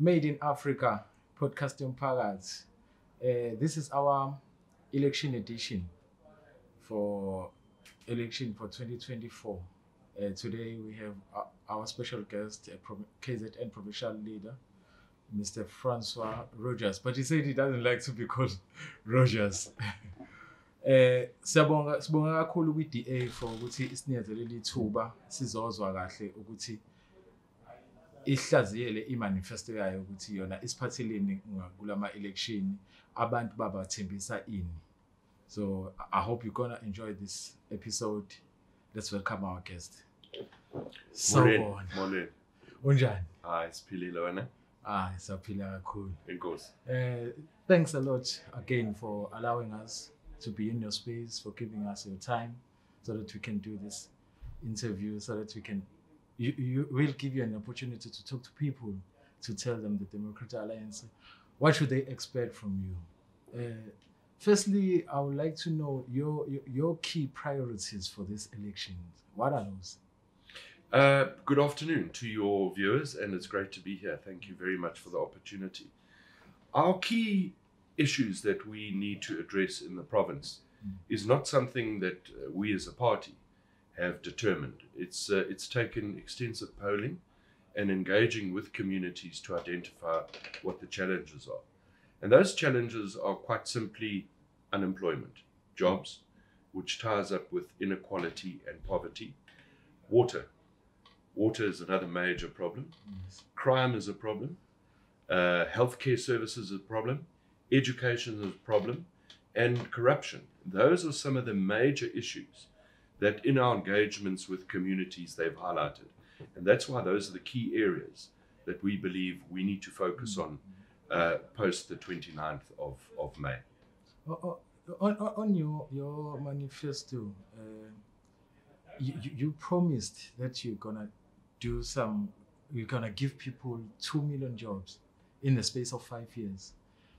Made in Africa, podcasting Pagats. This is our election edition for election for 2024. Today we have our special guest, KZN Provincial leader, Mr. Francois Rodgers. But he said he doesn't like to be called Rodgers. Siyabonga kakhulu kwi-DA for ukuthi isinyazelele ithuba sizozwa kahle ukuthi ihlaziyele imanifesto yayo ukuthi yona isiphatheleni kulama election abantu babathembisa ini. So I hope you're gonna enjoy this episode. Let's welcome our guest. Morning. Unjani? Siphilile wena? Siyaphila kakhulu. Enkosi. Thanks a lot again for allowing us to be in your space, for giving us your time so that we can do this interview, so that we can you will give you an opportunity to talk to people, to tell them the Democratic Alliance, what should they expect from you? Firstly, I would like to know your key priorities for this election. What are those? Good afternoon to your viewers, and it's great to be here. Thank you very much for the opportunity. Our key issues that we need to address in the province is not something that we as a party have determined. It's taken extensive polling and engaging with communities to identify what the challenges are. And those challenges are quite simply unemployment, jobs, which ties up with inequality and poverty. Water is another major problem. Yes. Crime is a problem. Healthcare services is a problem. Education is a problem. And corruption. Those are some of the major issues that in our engagements with communities they've highlighted. And that's why those are the key areas that we believe we need to focus on post the 29th of May. On your manifesto, you promised that you're gonna give people 2 million jobs in the space of 5 years.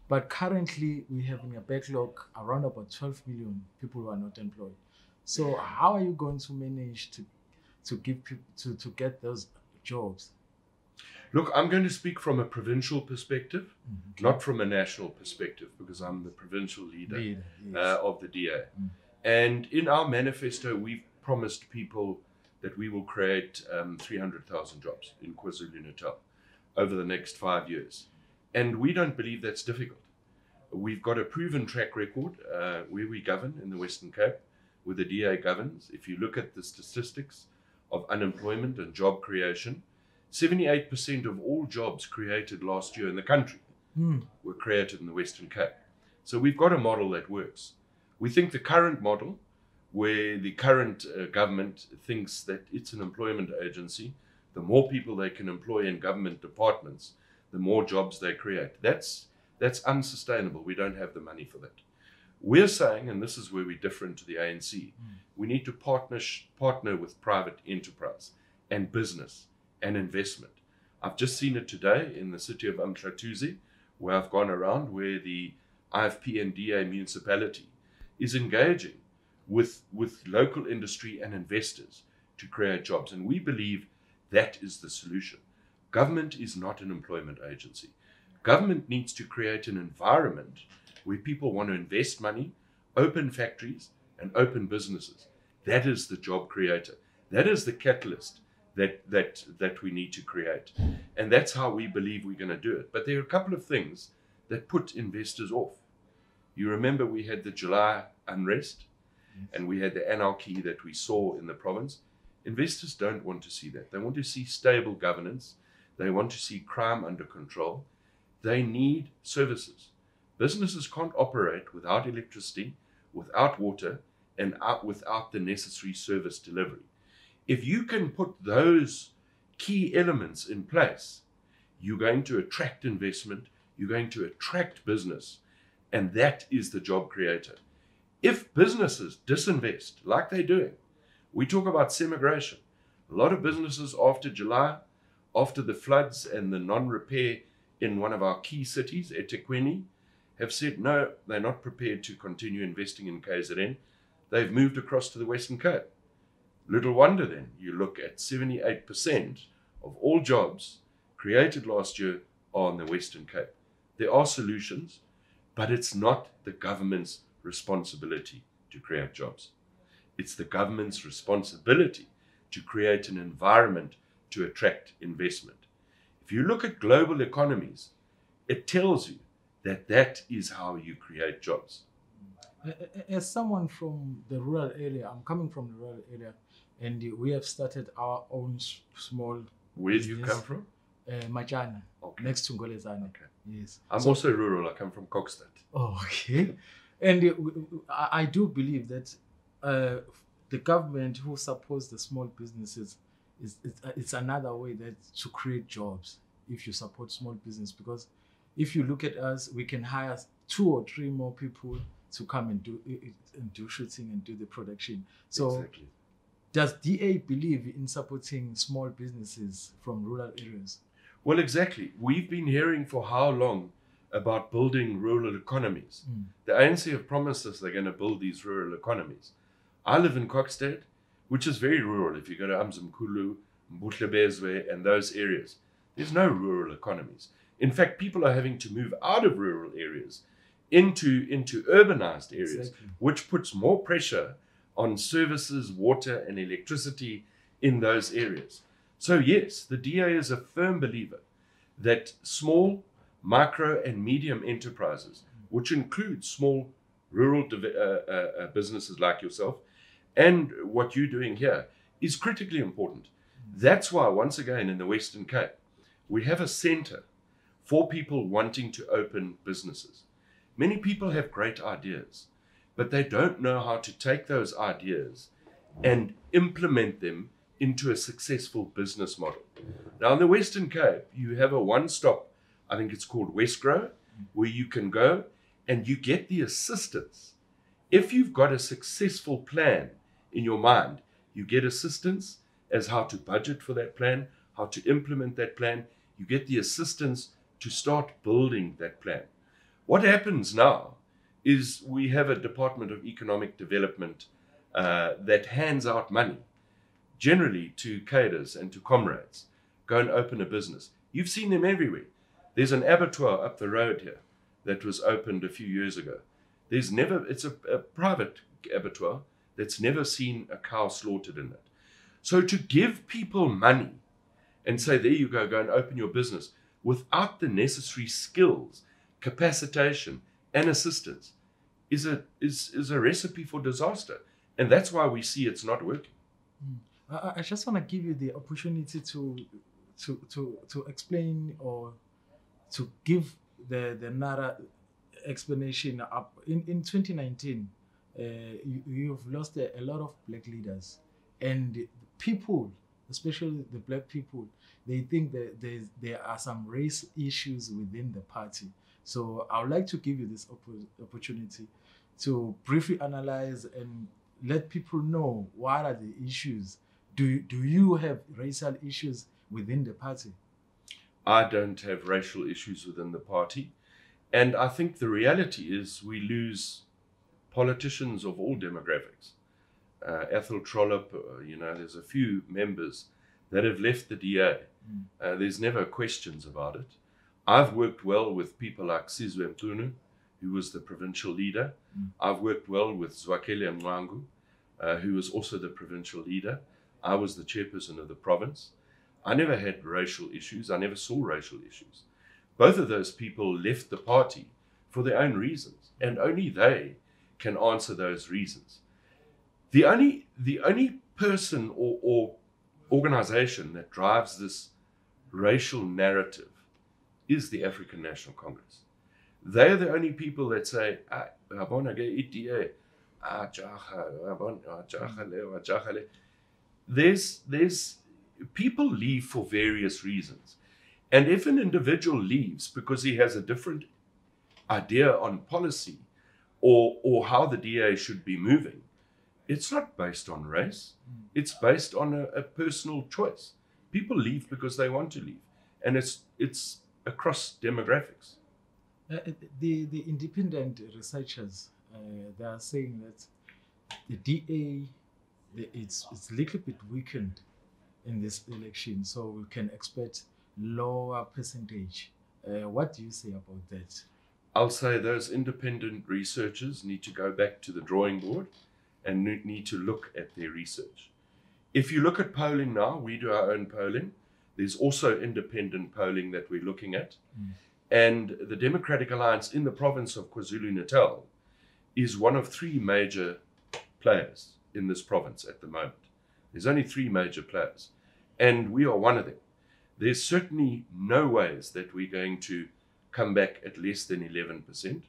But currently we have in a backlog around about 12 million people who are not employed. So how are you going to manage to give people to get those jobs? Look, I'm going to speak from a provincial perspective, not from a national perspective, because I'm the provincial leader Yes. of the DA. And in our manifesto, we've promised people that we will create 300,000 jobs in KwaZulu-Natal over the next 5 years. And we don't believe that's difficult. We've got a proven track record where we govern in the Western Cape, where the DA governs. If you look at the statistics of unemployment and job creation, 78% of all jobs created last year in the country were created in the Western Cape. So we've got a model that works. We think the current model, where the current government thinks that it's an employment agency, the more people they can employ in government departments, the more jobs they create. That's unsustainable. We don't have the money for that. We're saying, and this is where we're different to the ANC, we need to partner with private enterprise and business and investment. I've just seen it today in the city of Umhlatuzi, where I've gone around, where the IFP and DA municipality is engaging with local industry and investors to create jobs. And we believe that is the solution. Government is not an employment agency. Government needs to create an environment where people want to invest money, open factories, and open businesses. That is the job creator. That is the catalyst that we need to create. And that's how we believe we're going to do it. But there are a couple of things that put investors off. You remember we had the July unrest, and we had the anarchy that we saw in the province. Investors don't want to see that. They want to see stable governance. They want to see crime under control. They need services. Businesses can't operate without electricity, without water, and without the necessary service delivery. If you can put those key elements in place, you're going to attract investment, you're going to attract business, and that is the job creator. If businesses disinvest, like they're doing, we talk about semigration. A lot of businesses after July, after the floods and the non-repair in one of our key cities, eThekwini, have said no, they're not prepared to continue investing in KZN. They've moved across to the Western Cape. Little wonder then, you look at 78% of all jobs created last year are in the Western Cape. There are solutions, but it's not the government's responsibility to create jobs. It's the government's responsibility to create an environment to attract investment. If you look at global economies, it tells you that that is how you create jobs. As someone from the rural area, I'm coming from the rural area, and we have started our own small. Where do you come from? Majana, Okay. next to Ngolezane. Okay. Yes. I'm also rural. I come from Kokstad. Oh, okay. And I do believe that the government who supports the small businesses it's another way that to create jobs if you support small business, because if you look at us, we can hire 2 or 3 more people to come and do shooting and do the production. So Exactly. does DA believe in supporting small businesses from rural areas? Well, exactly. We've been hearing for how long about building rural economies. The ANC have promised us they're going to build these rural economies. I live in Kokstad, which is very rural. If you go to Amzimkulu, Mbuhlebezwe, and those areas, there's no rural economies. In fact, people are having to move out of rural areas into urbanized areas, Exactly. which puts more pressure on services, water, and electricity in those areas. So yes, the DA is a firm believer that small, micro, and medium enterprises, which include small rural businesses like yourself, and what you're doing here, is critically important. That's why, once again, in the Western Cape, we have a center for people wanting to open businesses. Many people have great ideas, but they don't know how to take those ideas and implement them into a successful business model. Now, in the Western Cape, you have a one-stop, I think it's called Westgrow, where you can go and you get the assistance. If you've got a successful plan in your mind, you get assistance as how to budget for that plan, how to implement that plan. You get the assistance to start building that plan. What happens now is we have a Department of Economic Development that hands out money, generally to cadres and to comrades. Go and open a business. You've seen them everywhere. There's an abattoir up the road here that was opened a few years ago. It's a private abattoir that's never seen a cow slaughtered in it. So to give people money and say, there you go and open your business without the necessary skills, capacitation, and assistance is a recipe for disaster. And that's why we see it's not working. I just want to give you the opportunity to explain or to give the another explanation. Up in 2019, you've lost a lot of black leaders, and people, especially the black people, they think that there are some race issues within the party. So I would like to give you this opportunity to briefly analyze and let people know what are the issues. Do you have racial issues within the party? I don't have racial issues within the party. And I think the reality is we lose politicians of all demographics. Ethel Trollop, there's a few members that have left the DA. There's never questions about it. I've worked well with people like Sizwe Mtunu, who was the provincial leader. I've worked well with Zwakele Mwangu, who was also the provincial leader. I was the chairperson of the province. I never had racial issues. I never saw racial issues. Both of those people left the party for their own reasons, and only they can answer those reasons. The only person or organization that drives this racial narrative is the African National Congress. They're the only people that say, there's people leave for various reasons. And if an individual leaves because he has a different idea on policy or how the DA should be moving, it's not based on race. It's based on a personal choice. People leave because they want to leave. And it's across demographics. The independent researchers, they are saying that the DA, it's a little bit weakened in this election, so we can expect lower percentage What do you say about that? I'll say those independent researchers need to go back to the drawing board and need to look at their research. If you look at polling now, we do our own polling. There's also independent polling that we're looking at. And the Democratic Alliance in the province of KwaZulu-Natal is one of three major players in this province at the moment. There's only three major players, and we are one of them. There's certainly no ways that we're going to come back at less than 11%.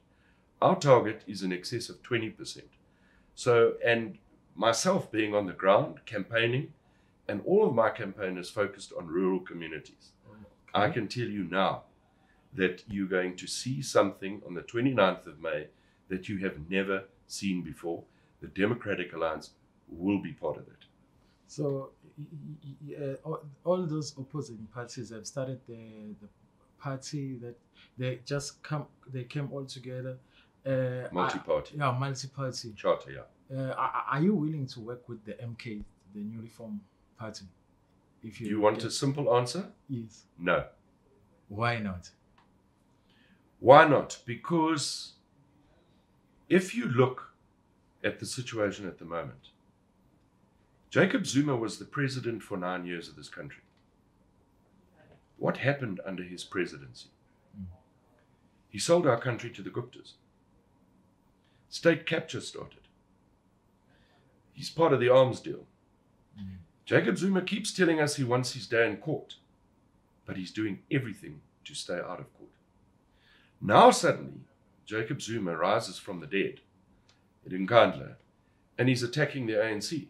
Our target is in excess of 20%. So, and myself being on the ground, campaigning, and all of my campaigners focused on rural communities. I can tell you now that you're going to see something on the 29th of May that you have never seen before. The Democratic Alliance will be part of it. So all those opposing parties have started the party that they came all together. Multiparty. Multiparty. Charter, yeah. Are you willing to work with the MK, the newly formed party? If you want a simple answer? Yes. No. Why not? Why not? Because if you look at the situation at the moment, Jacob Zuma was the president for 9 years of this country. What happened under his presidency? He sold our country to the Guptas. State capture started. He's part of the arms deal. Jacob Zuma keeps telling us he wants his day in court, but he's doing everything to stay out of court. Now suddenly, Jacob Zuma rises from the dead at Nkandla, and he's attacking the ANC.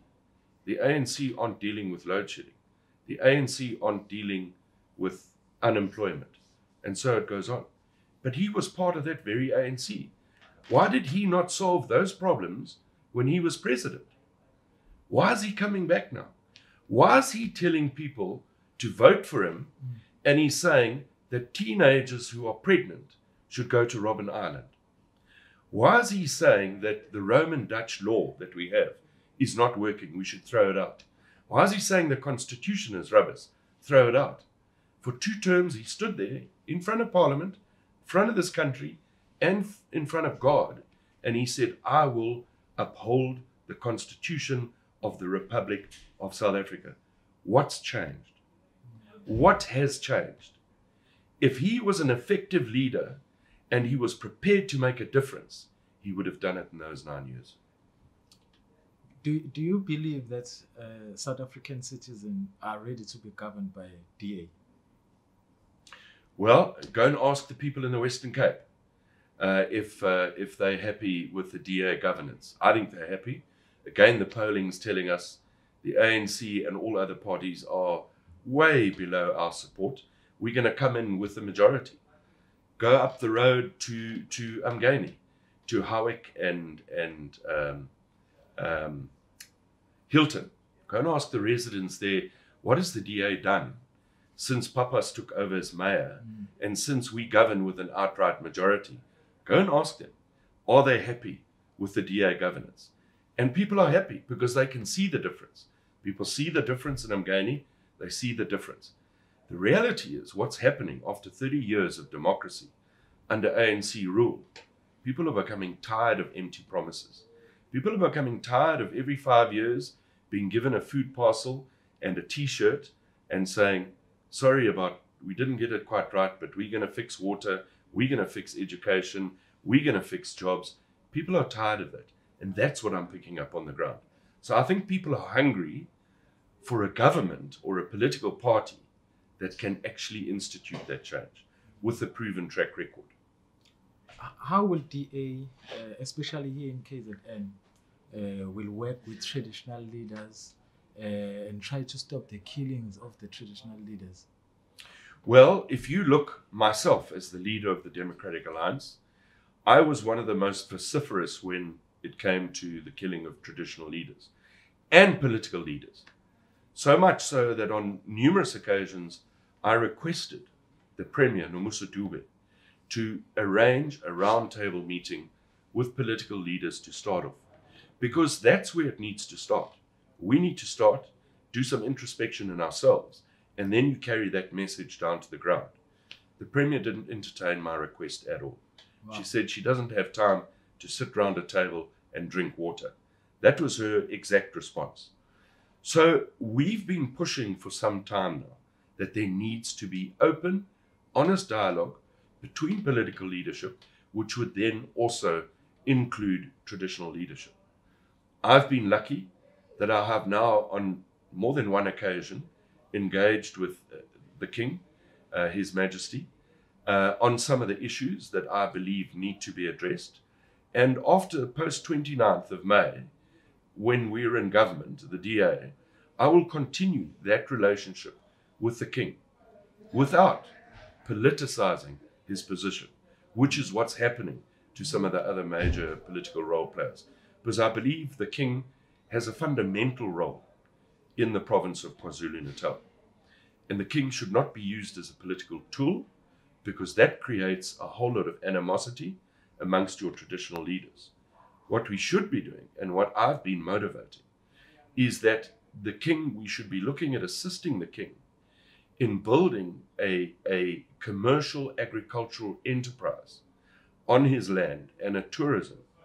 The ANC aren't dealing with load shedding. The ANC aren't dealing with unemployment. And so it goes on. But he was part of that very ANC. Why did he not solve those problems when he was president? Why is he coming back now? Why is he telling people to vote for him, and he's saying that teenagers who are pregnant should go to Robben Island? Why is he saying that the Roman Dutch law that we have is not working, we should throw it out? Why is he saying the Constitution is rubbish, throw it out? For 2 terms he stood there in front of Parliament, in front of this country, and in front of God, and he said, I will uphold the Constitution of the Republic of South Africa. What's changed? What has changed? If he was an effective leader and he was prepared to make a difference, he would have done it in those 9 years. Do you believe that South African citizens are ready to be governed by DA? Well, go and ask the people in the Western Cape if they're happy with the DA governance. I think they're happy. Again, the polling's telling us the ANC and all other parties are way below our support. We're going to come in with the majority. Go up the road to Umgeni, to Howick and Hilton. Go and ask the residents there, what has the DA done since Papas took over as mayor and since we govern with an outright majority? Go and ask them, are they happy with the DA governance? And people are happy because they can see the difference. People see the difference in Umgeni, they see the difference. The reality is what's happening after 30 years of democracy under ANC rule. People are becoming tired of empty promises. People are becoming tired of every 5 years being given a food parcel and a t-shirt and saying, sorry we didn't get it quite right, but we're going to fix water, we're going to fix education, we're going to fix jobs. People are tired of that. And that's what I'm picking up on the ground. So I think people are hungry for a government or a political party that can actually institute that change with a proven track record. How will DA, especially here in KZN, will work with traditional leaders and try to stop the killings of the traditional leaders? Well, if you look, myself as the leader of the Democratic Alliance, I was one of the most vociferous when it came to the killing of traditional leaders and political leaders. So much so that on numerous occasions, I requested the Premier, Nomusa Dube, to arrange a roundtable meeting with political leaders to start off. Because that's where it needs to start. We need to start, do some introspection in ourselves, and then you carry that message down to the ground. the Premier didn't entertain my request at all. Wow. She said she doesn't have time to sit round a table and drink water. That was her exact response. So we've been pushing for some time now that there needs to be open, honest dialogue between political leadership, which would then also include traditional leadership. I've been lucky that I have now on more than one occasion engaged with the King, His Majesty, on some of the issues that I believe need to be addressed. And after post 29th of May, when we're in government, the DA, I will continue that relationship with the King without politicizing his position, which is what's happening to some of the other major political role players. Because I believe the King has a fundamental role in the province of KwaZulu-Natal. And the King should not be used as a political tool, because that creates a whole lot of animosity amongst your traditional leaders. What we should be doing, and what I've been motivating, is that the King, we should be looking at assisting the King in building a commercial agricultural enterprise on his land, and a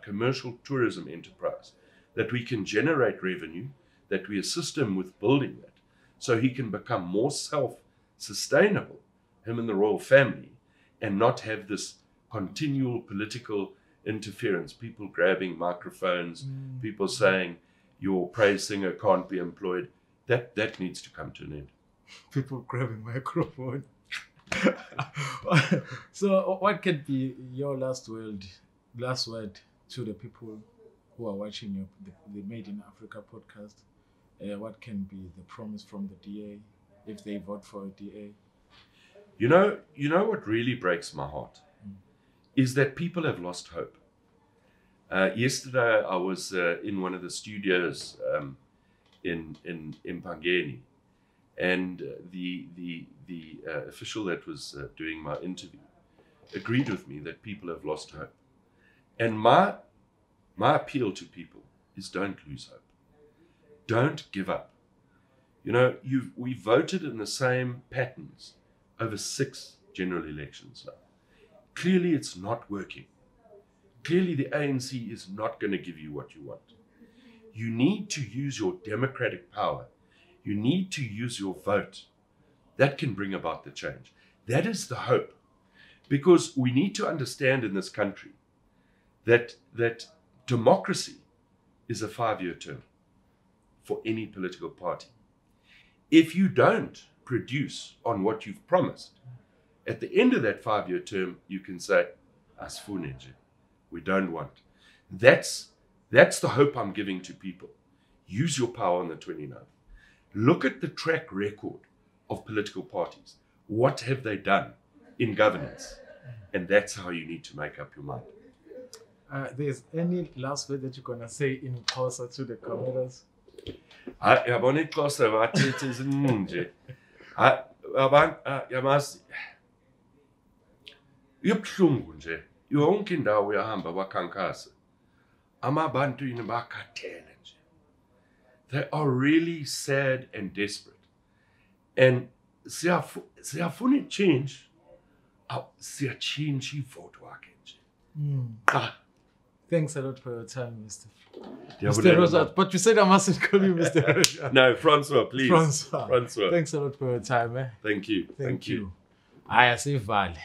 commercial tourism enterprise, that we can generate revenue, that we assist him with building that, so he can become more self-sustainable, him and the royal family, and not have this continual political interference, people grabbing microphones, people saying your praise singer can't be employed. That needs to come to an end. People grabbing microphone. So what can be your last word to the people who are watching the Made in Africa podcast? What can be the promise from the DA if they vote for a DA? You know what really breaks my heart is that people have lost hope. Yesterday I was in one of the studios in Mpangeni, and the official that was doing my interview agreed with me that people have lost hope. And my appeal to people is, don't lose hope. Don't give up. You know, we voted in the same patterns over 6 general elections now. Clearly it's not working. Clearly the ANC is not going to give you what you want. You need to use your democratic power. You need to use your vote. That can bring about the change. That is the hope. Because we need to understand in this country that democracy is a 5-year term for any political party. If you don't produce on what you've promised, at the end of that 5-year term, you can say, asifune nje, we don't want. That's the hope I'm giving to people. Use your power on the 29th. Look at the track record of political parties. What have they done in governance? And that's how you need to make up your mind. There's any last word that you're going to say in Xhosa to the cameras? Yabona iXhosa bathethe izinqunje. Yamazi ibuhlungu nje. Yonke indawo uyahamba bakhankasa. Amabantu yini bakhathele nje. They are really sad and desperate. And siyafuna change. Siyachange ivote wakhe nje. Thanks a lot for your time, Mr. Rodgers. But you said I mustn't call you Mr. Rodgers. No, Francois, please. Francois. Francois. Thanks a lot for your time. Thank you. Thank you. Aya sivale.